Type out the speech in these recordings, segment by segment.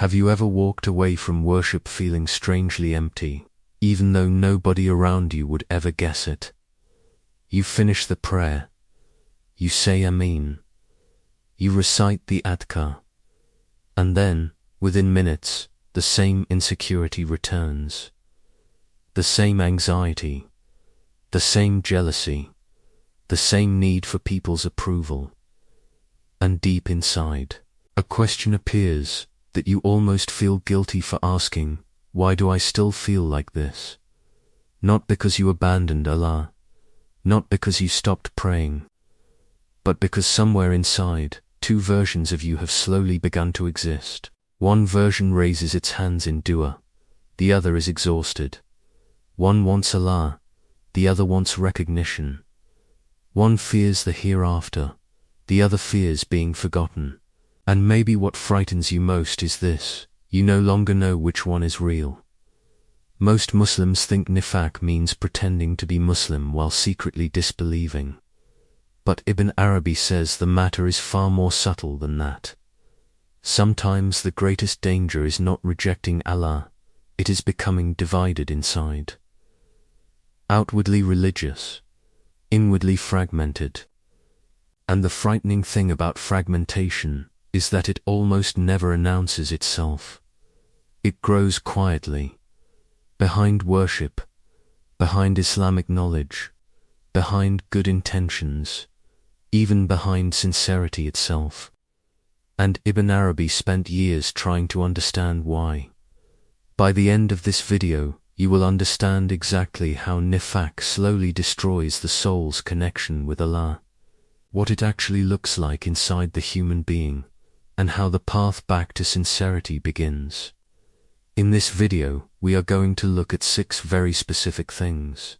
Have you ever walked away from worship feeling strangely empty, even though nobody around you would ever guess it? You finish the prayer. You say Ameen. You recite the Adhkar. And then, within minutes, the same insecurity returns. The same anxiety. The same jealousy. The same need for people's approval. And deep inside, a question appears that you almost feel guilty for asking, why do I still feel like this? Not because you abandoned Allah, not because you stopped praying, but because somewhere inside, two versions of you have slowly begun to exist. One version raises its hands in dua, the other is exhausted. One wants Allah, the other wants recognition. One fears the hereafter, the other fears being forgotten. And maybe what frightens you most is this: you no longer know which one is real. Most Muslims think Nifaq means pretending to be Muslim while secretly disbelieving. But Ibn Arabi says the matter is far more subtle than that. Sometimes the greatest danger is not rejecting Allah, it is becoming divided inside. Outwardly religious, inwardly fragmented. And the frightening thing about fragmentation is that it almost never announces itself. It grows quietly, behind worship, behind Islamic knowledge, behind good intentions, even behind sincerity itself. And Ibn Arabi spent years trying to understand why. By the end of this video, you will understand exactly how Nifaq slowly destroys the soul's connection with Allah, what it actually looks like inside the human being, and how the path back to sincerity begins. In this video, we are going to look at 6 very specific things.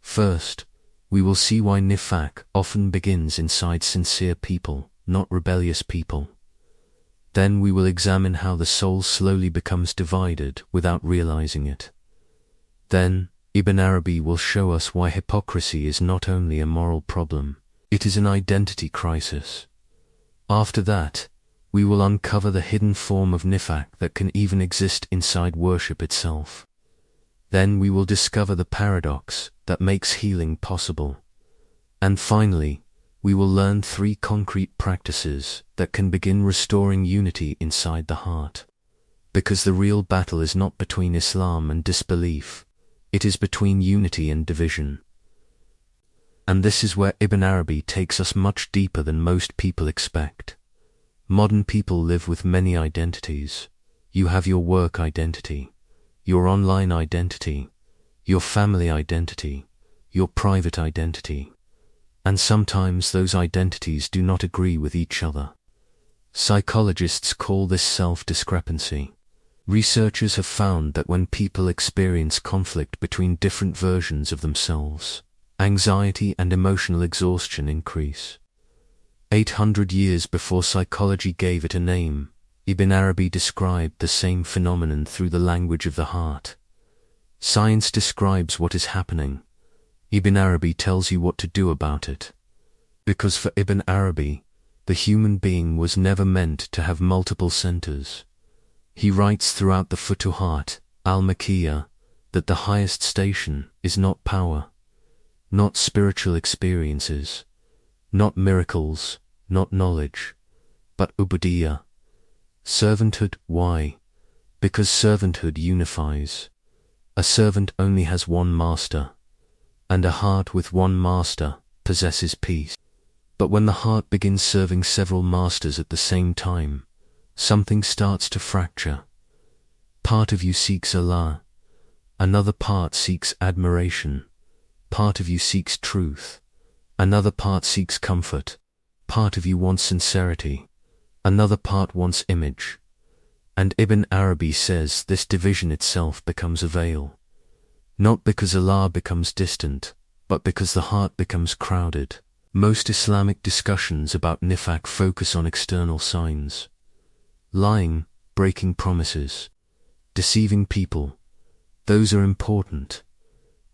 First, we will see why Nifaq often begins inside sincere people, not rebellious people. Then we will examine how the soul slowly becomes divided without realizing it. Then, Ibn Arabi will show us why hypocrisy is not only a moral problem, it is an identity crisis. After that, we will uncover the hidden form of Nifaq that can even exist inside worship itself. Then we will discover the paradox that makes healing possible. And finally, we will learn 3 concrete practices that can begin restoring unity inside the heart. Because the real battle is not between Islam and disbelief, it is between unity and division. And this is where Ibn Arabi takes us much deeper than most people expect. Modern people live with many identities. You have your work identity, your online identity, your family identity, your private identity. And sometimes those identities do not agree with each other. Psychologists call this self-discrepancy. Researchers have found that when people experience conflict between different versions of themselves, anxiety and emotional exhaustion increase. 800 years before psychology gave it a name, Ibn Arabi described the same phenomenon through the language of the heart. Science describes what is happening. Ibn Arabi tells you what to do about it. Because for Ibn Arabi, the human being was never meant to have multiple centers. He writes throughout the Futuhat al-Makkiyah that the highest station is not power, not spiritual experiences, not miracles, not knowledge, but ubudiyah, servanthood. Why? Because servanthood unifies. A servant only has one master, and a heart with one master possesses peace. But when the heart begins serving several masters at the same time, something starts to fracture. Part of you seeks Allah, another part seeks admiration, part of you seeks truth, another part seeks comfort, part of you wants sincerity, another part wants image. And Ibn Arabi says this division itself becomes a veil. Not because Allah becomes distant, but because the heart becomes crowded. Most Islamic discussions about Nifaq focus on external signs. Lying, breaking promises, deceiving people. Those are important.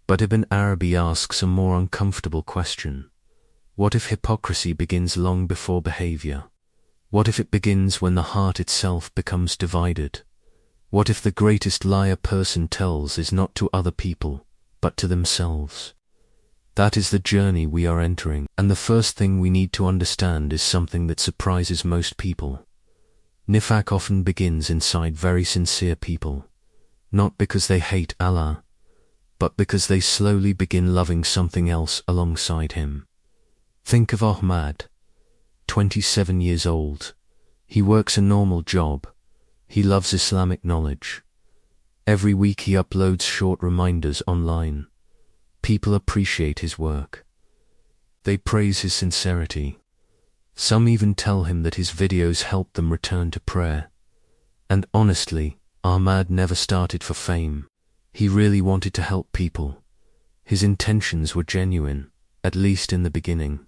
But Ibn Arabi asks a more uncomfortable question. What if hypocrisy begins long before behavior? What if it begins when the heart itself becomes divided? What if the greatest lie a person tells is not to other people, but to themselves? That is the journey we are entering, and the first thing we need to understand is something that surprises most people. Nifaq often begins inside very sincere people, not because they hate Allah, but because they slowly begin loving something else alongside him. Think of Ahmad, 27 years old. He works a normal job. He loves Islamic knowledge. Every week he uploads short reminders online. People appreciate his work. They praise his sincerity. Some even tell him that his videos help them return to prayer. And honestly, Ahmad never started for fame. He really wanted to help people. His intentions were genuine, at least in the beginning.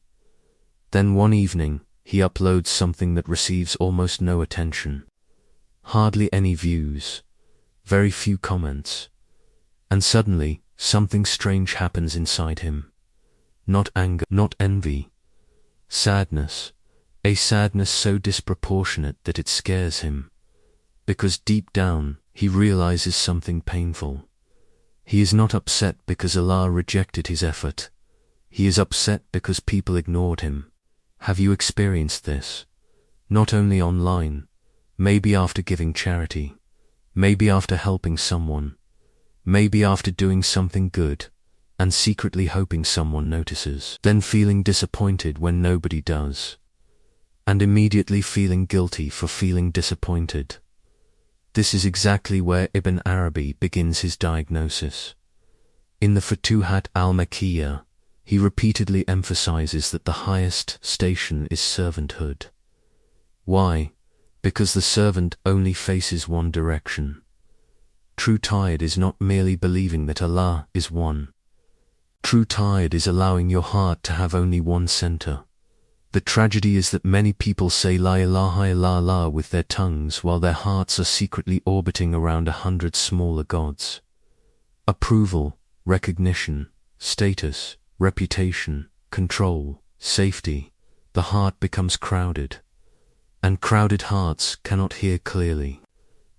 Then one evening, he uploads something that receives almost no attention. Hardly any views. Very few comments. And suddenly, something strange happens inside him. Not anger, not envy. Sadness. A sadness so disproportionate that it scares him. Because deep down, he realizes something painful. He is not upset because Allah rejected his effort. He is upset because people ignored him. Have you experienced this? Not only online, maybe after giving charity, maybe after helping someone, maybe after doing something good, and secretly hoping someone notices, then feeling disappointed when nobody does, and immediately feeling guilty for feeling disappointed. This is exactly where Ibn Arabi begins his diagnosis. In the Futuhat al-Makkiyah, he repeatedly emphasizes that the highest station is servanthood. Why? Because the servant only faces one direction. True tawhid is not merely believing that Allah is one. True tawhid is allowing your heart to have only one center. The tragedy is that many people say La ilaha illallah with their tongues while their hearts are secretly orbiting around 100 smaller gods. Approval, recognition, status, reputation, control, safety, the heart becomes crowded. And crowded hearts cannot hear clearly.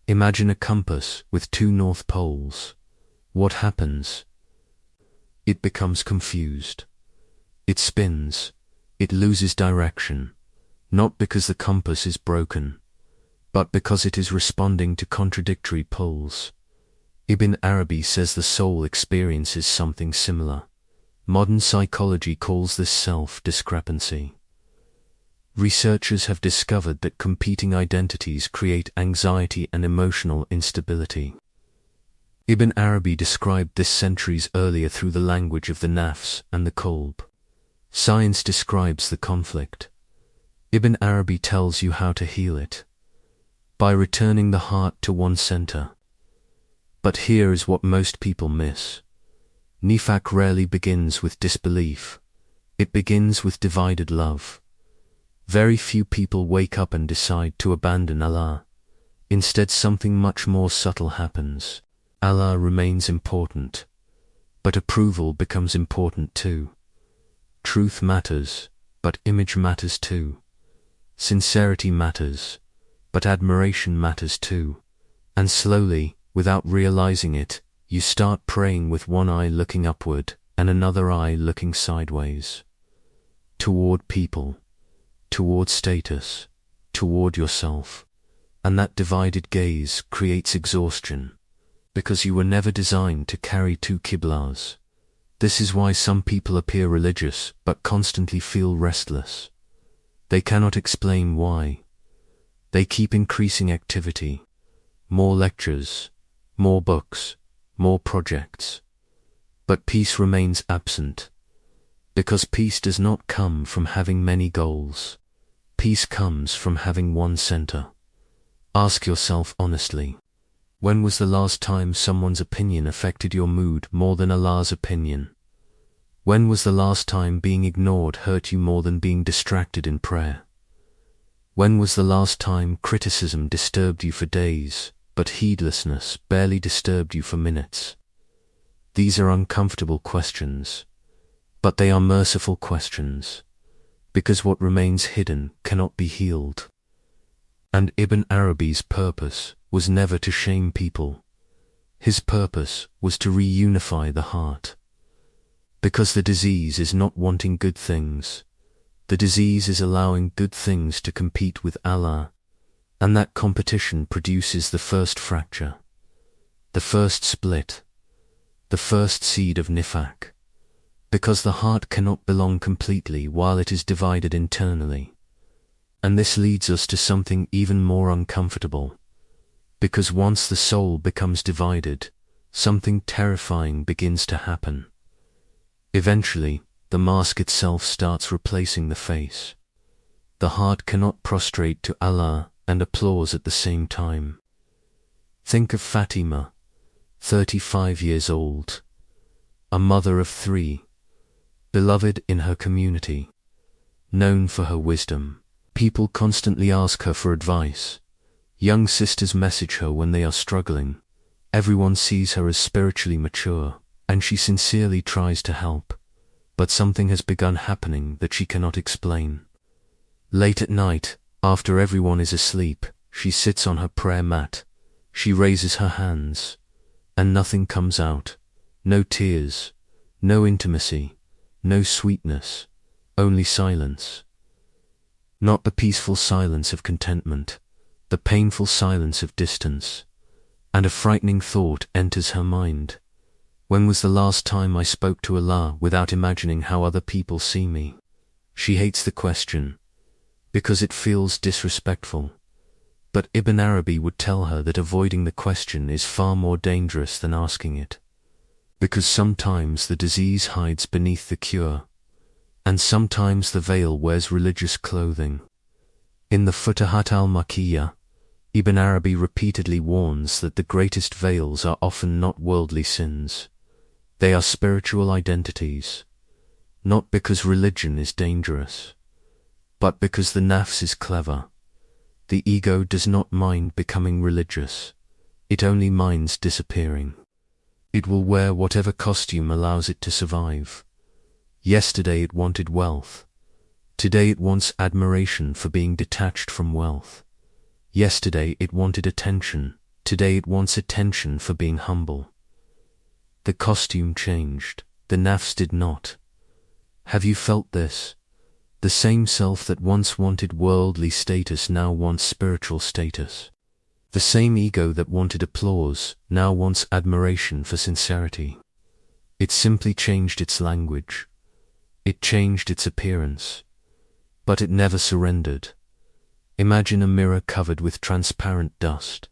Imagine a compass with two north poles. What happens? It becomes confused. It spins. It loses direction. Not because the compass is broken, but because it is responding to contradictory poles. Ibn Arabi says the soul experiences something similar. Modern psychology calls this self-discrepancy. Researchers have discovered that competing identities create anxiety and emotional instability. Ibn Arabi described this centuries earlier through the language of the nafs and the qalb. Science describes the conflict. Ibn Arabi tells you how to heal it. By returning the heart to one center. But here is what most people miss. Nifaq rarely begins with disbelief. It begins with divided love. Very few people wake up and decide to abandon Allah. Instead, something much more subtle happens. Allah remains important, but approval becomes important too. Truth matters, but image matters too. Sincerity matters, but admiration matters too. And slowly, without realizing it, you start praying with one eye looking upward and another eye looking sideways. Toward people, toward status, toward yourself. And that divided gaze creates exhaustion, because you were never designed to carry two qiblas. This is why some people appear religious but constantly feel restless. They cannot explain why. They keep increasing activity, more lectures, more books, more projects. But peace remains absent, because peace does not come from having many goals. Peace comes from having one center. Ask yourself honestly, when was the last time someone's opinion affected your mood more than Allah's opinion? When was the last time being ignored hurt you more than being distracted in prayer? When was the last time criticism disturbed you for days, but heedlessness barely disturbed you for minutes? These are uncomfortable questions, but they are merciful questions, because what remains hidden cannot be healed. And Ibn Arabi's purpose was never to shame people. His purpose was to reunify the heart. Because the disease is not wanting good things. The disease is allowing good things to compete with Allah, and that competition produces the first fracture, the first split, the first seed of Nifaq. Because the heart cannot belong completely while it is divided internally. And this leads us to something even more uncomfortable. Because once the soul becomes divided, something terrifying begins to happen. Eventually, the mask itself starts replacing the face. The heart cannot prostrate to Allah and applause at the same time. Think of Fatima, 35 years old, a mother of 3, beloved in her community, known for her wisdom. People constantly ask her for advice. Young sisters message her when they are struggling. Everyone sees her as spiritually mature, and she sincerely tries to help. But something has begun happening that she cannot explain. Late at night, after everyone is asleep, she sits on her prayer mat. She raises her hands, and nothing comes out. No tears, no intimacy, no sweetness, only silence. Not the peaceful silence of contentment, the painful silence of distance. And a frightening thought enters her mind. When was the last time I spoke to Allah without imagining how other people see me? She hates the question, because it feels disrespectful. But Ibn Arabi would tell her that avoiding the question is far more dangerous than asking it. Because sometimes the disease hides beneath the cure, and sometimes the veil wears religious clothing. In the Futuhat al-Makkiyah, Ibn Arabi repeatedly warns that the greatest veils are often not worldly sins. They are spiritual identities, not because religion is dangerous, but because the nafs is clever. The ego does not mind becoming religious, it only minds disappearing. It will wear whatever costume allows it to survive. Yesterday it wanted wealth. Today it wants admiration for being detached from wealth. Yesterday it wanted attention. Today it wants attention for being humble. The costume changed. The nafs did not. Have you felt this? The same self that once wanted worldly status now wants spiritual status. The same ego that wanted applause now wants admiration for sincerity. It simply changed its language. It changed its appearance. But it never surrendered. Imagine a mirror covered with transparent dust.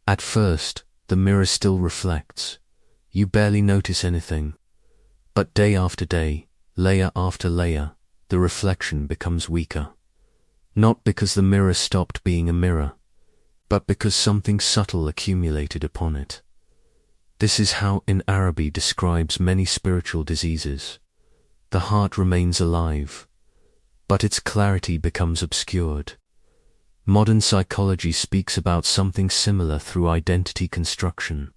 At first, the mirror still reflects. You barely notice anything. But day after day, layer after layer, the reflection becomes weaker. Not because the mirror stopped being a mirror, but because something subtle accumulated upon it. This is how Ibn Arabi describes many spiritual diseases. The heart remains alive, but its clarity becomes obscured. Modern psychology speaks about something similar through identity construction.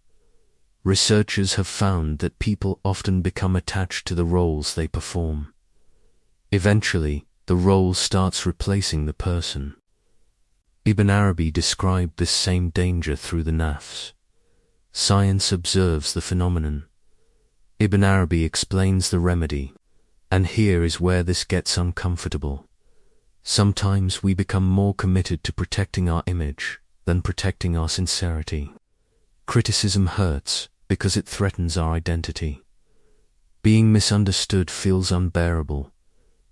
Researchers have found that people often become attached to the roles they perform. Eventually, the role starts replacing the person. Ibn Arabi described this same danger through the nafs. Science observes the phenomenon. Ibn Arabi explains the remedy, and here is where this gets uncomfortable. Sometimes we become more committed to protecting our image than protecting our sincerity. Criticism hurts because it threatens our identity. Being misunderstood feels unbearable,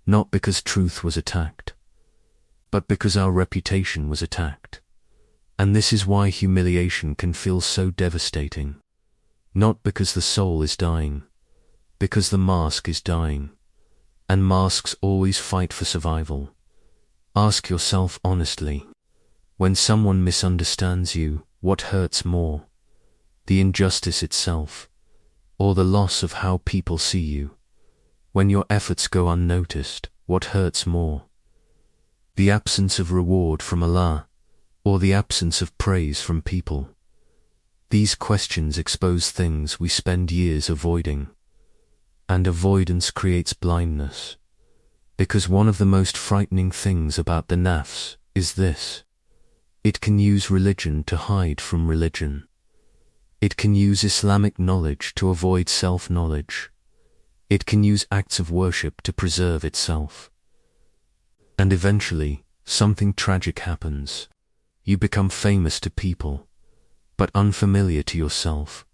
not because truth was attacked, but because our reputation was attacked. And this is why humiliation can feel so devastating. Not because the soul is dying, because the mask is dying. And masks always fight for survival. Ask yourself honestly, when someone misunderstands you, what hurts more? The injustice itself, or the loss of how people see you? When your efforts go unnoticed, what hurts more? The absence of reward from Allah, or the absence of praise from people? These questions expose things we spend years avoiding. And avoidance creates blindness. Because one of the most frightening things about the nafs is this. It can use religion to hide from religion. It can use Islamic knowledge to avoid self-knowledge. It can use acts of worship to preserve itself. And eventually, something tragic happens. You become famous to people, but unfamiliar to yourself,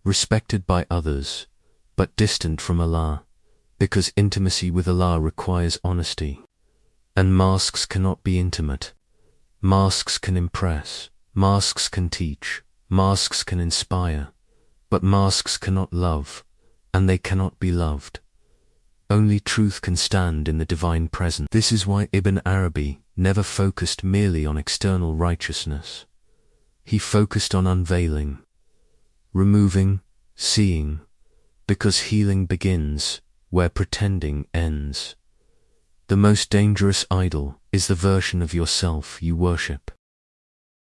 respected by others, but distant from Allah, because intimacy with Allah requires honesty. And masks cannot be intimate. Masks can impress, masks can teach, masks can inspire, but masks cannot love, and they cannot be loved. Only truth can stand in the divine presence. This is why Ibn Arabi never focused merely on external righteousness. He focused on unveiling, removing, seeing, because healing begins where pretending ends. The most dangerous idol is the version of yourself you worship.